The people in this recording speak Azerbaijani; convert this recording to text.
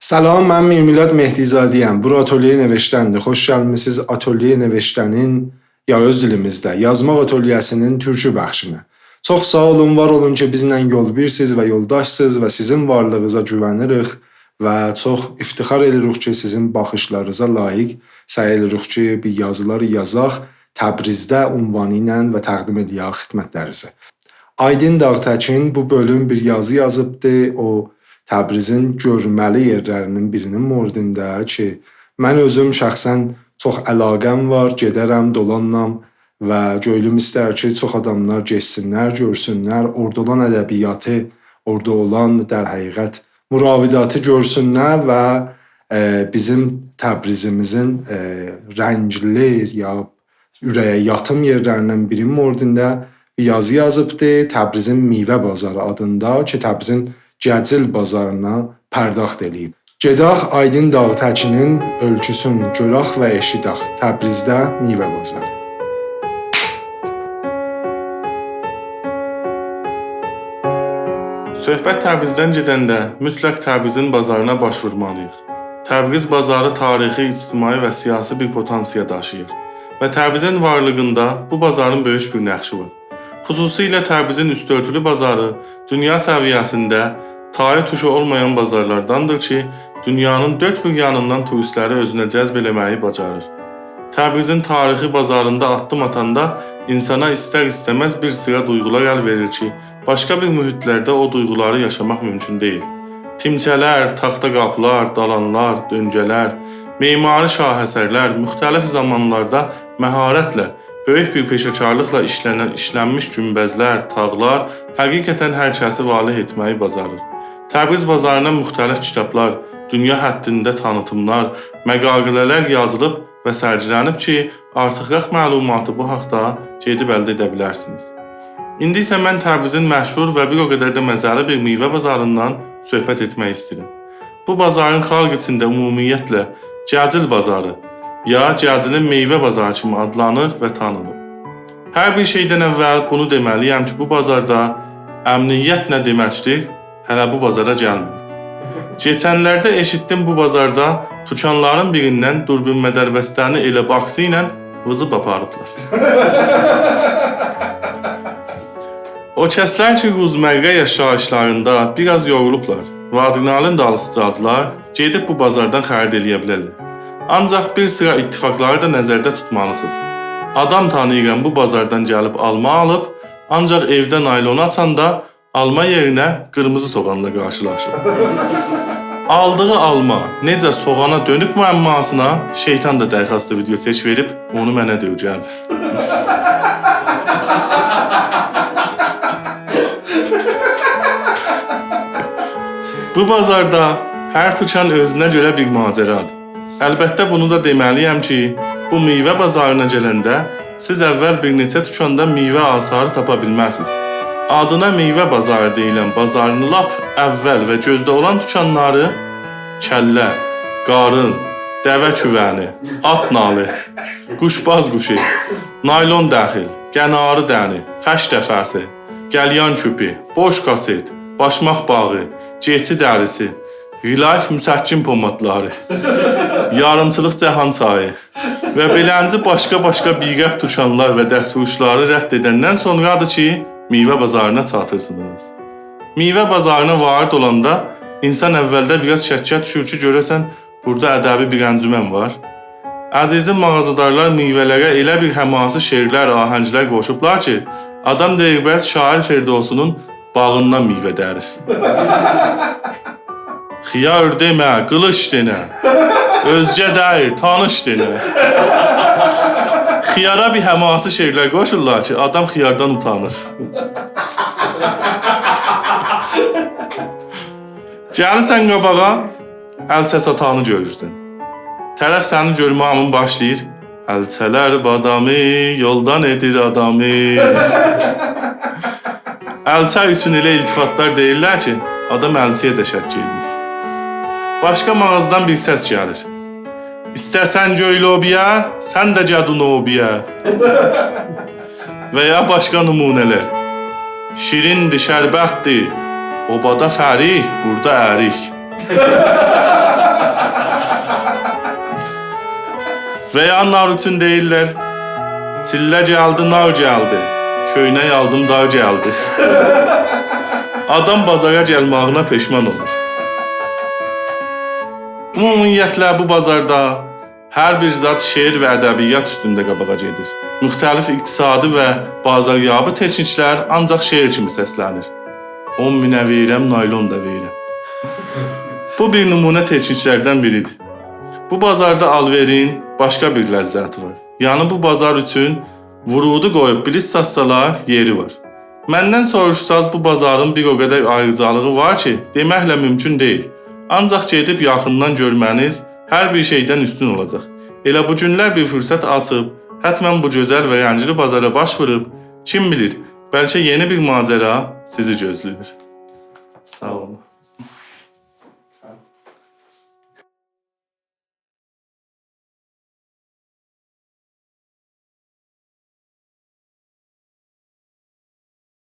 Salam, mən Mirmilad Mehdizadiyəm. Bura Atölye Neveştəndir. Xoş gəlmisiniz Atölye Neveştənin, ya öz dilimizdə, yazmaq atölyəsinin türkü bəxşinə. Çox sağ olun, var olun ki, bizlə yol birsiniz və yoldaşsınız və sizin varlığınıza güvənirik və çox iftixar edirik ki, sizin baxışlarınıza layiq səy edirik ki, bir yazılar yazaq Təbrizdə ünvanı ilə və təqdim edək xidmətlərinizə. Aydın Dağtəkin bu bölüm bir yazı yazıbdı. O Təbrizin görməli yerlərinin birinin mövzusunda ki, mən özüm şəxsən çox əlaqəm var, gedərəm, dolanam və göylüm istər ki, çox adamlar geçsinlər, görsünlər, orada olan ədəbiyyatı, orada olan در həqiqət müravidatı görsünlər və bizim Təbrizimizin rəngli ya ürəyə yatım yerlərindən birinin mövzusunda bir yazı yazıbdı. Təbrizin Meyvə Bazarı adında ki, Təbrizin Cəcil bazarına pərdaxt eləyib. Gedək Aydın Dağtəkinin ölçüsün görək və eşidək. Təbrizdə Meyvə Bazarı. Söhbət Təbrizdən gedəndə mütləq Təbrizin bazarına baş vurmalıyıq. Təbriz bazarı tarixi, ictimai və siyasi bir potensiya daşıyır və Təbrizin varlığında bu bazarın böyük bir nəqşi var. Xüsusilə Təbrizin üstörtülü bazarı dünya səviyyəsində tayı tuşu olmayan bazarlardandır ki, dünyanın dörd bir yanından turistləri özünə cəzb eləməyi bacarır. Təbrizin tarixi bazarında addım atanda insana istər-istəməz bir sıra duyğular əl verir ki, başqa bir mühitlərdə o duyğuları yaşamaq mümkün deyil. Timçələr, taxta qapılar, dalanlar, döngələr, mimari şahəsərlər müxtəlif zamanlarda məharətlə, böyük bir peşəkarlıqla işlənmiş günbəzlər, tağlar həqiqətən hər kəsi valeh etməyi bacarır. Təbriz bazarına müxtəlif kitablar, dünya həddində tanıtımlar, məqalələr yazılıb və sərgilənib ki, artıq məlumatı bu haqda gedib əldə edə bilərsiniz. İndi isə mən Təbrizin məşhur və bir o qədər də məzəli bir meyvə bazarından söhbət etmək istəyirəm. Bu bazarın xalq içində ümumiyyətlə Cəcil bazarı ya Cəcilin meyvə bazarı kimi adlanır və tanınır. Hər bir şeydən əvvəl bunu deməliyəm ki, bu bazarda əmniyyət nə deməkdir, hələ bu bazara gəlmir. Keçənlərdə eşitdim bu bazarda tükanların birindən durbin mədərbəstəni elə baksı ilə vızıb aparıblar. O kəslər ki, Ruzmərgə yaşayışlarında biraz yorulublar və adrenalin dalısıcadılar, gedib bu bazardan xərid eləyə bilərlər. Ancaq bir sıra ittifaqları da nəzərdə tutmalısınız. Adam tanıyıram bu bazardan gəlib alma alıb, ancaq evdə naylonu açanda alma yerinə qırmızı soğanla qarşılaşır. Aldığı alma necə soğana dönüb müəmmasına şeytan da dərxastı video çək verib, onu mənə dövcədi. Bu bazarda hər tükan özünə görə bir macəradır. Əlbəttə bunu da deməliyəm ki, bu meyvə bazarına gələndə siz əvvəl bir neçə tükanda meyvə asarı tapa bilməzsiniz. Adına meyvə bazarı deyilən bazarın lap əvvəl və gözdə olan tükanları kəllə, qarın, dəvə küvəni, at nalı, quşbaz quşu, naylon dəxil, qənarı dəni, fəş dəfəsi, gəlyan küpü, boş kaset, başmaq bağı, keçi dərisi, Relife müsəkkin pomadları, yarımçılıq cəhan çayı və belənci başqa biqəb tükanlar və dəsturuşları rədd edəndən sonradır ki, meyvə bazarına çatırsınız. Meyvə bazarına varid olanda insan əvvəldə biraz şəkkə düşür ki, görəsən burada ədəbi bir əncümən var. Əzizim mağazadarlar meyvələrə elə bir həması şeirlər, ahənglər qoşublar ki, adam deyir bəs şair Ferdowsunun bağından meyvə dərir. Xiyar demə, qılış denə, özgə deyir, tanış denə. Xiyara bir həması şeirlər qoşurlar ki, adam xiyardan utanır. Gəlirsən qabağa, əlçə satanı görürsən. Tərəf səni görmə hamın başlayır. Əlçələr badamı, yoldan edir adamı. Əlçə üçün elə iltifatlar deyirlər ki, adam əlçəyə də şəkk edir. Başqa mağazadan bir səs gəlir. İstəsən göylobiyə, sən də gədunobiyə. Və ya başqa nümunələr. Şirindir, şərbətdir, obada fərik, burada ərik. Veya nar üçün deyirlər, çillə gəldi, nar gəldi, köynək aldım, dar gəldi. Adam bazara gəlmağına peşman olur. Ümumiyyətlə bu bazarda hər bir zat şeir və ədəbiyyat üstündə qabağa gedir. Müxtəlif iqtisadi və bazaryabı tekinçilər ancaq şeir kimi səslənir. 10.000-ə verirəm, naylon da verirəm. Bu bir nümunə tekinçlərdən biridir. Bu bazarda alverin başqa bir ləzzəti var. Yəni bu bazar üçün vurudu qoyub bilis satsalar yeri var. Məndən soruşsaz bu bazarın bir o qədər ayrıcalığı var ki, deməklə mümkün deyil. Ancaq gedib yaxından görməniz hər bir şeydən üstün olacaq. Elə bu günlər bir fürsət açıb, hətmən bu gözəl və rəngli bazara baş vurub, kim bilir, bəlkə yeni bir macəra sizi gözləyir. Sağ olun.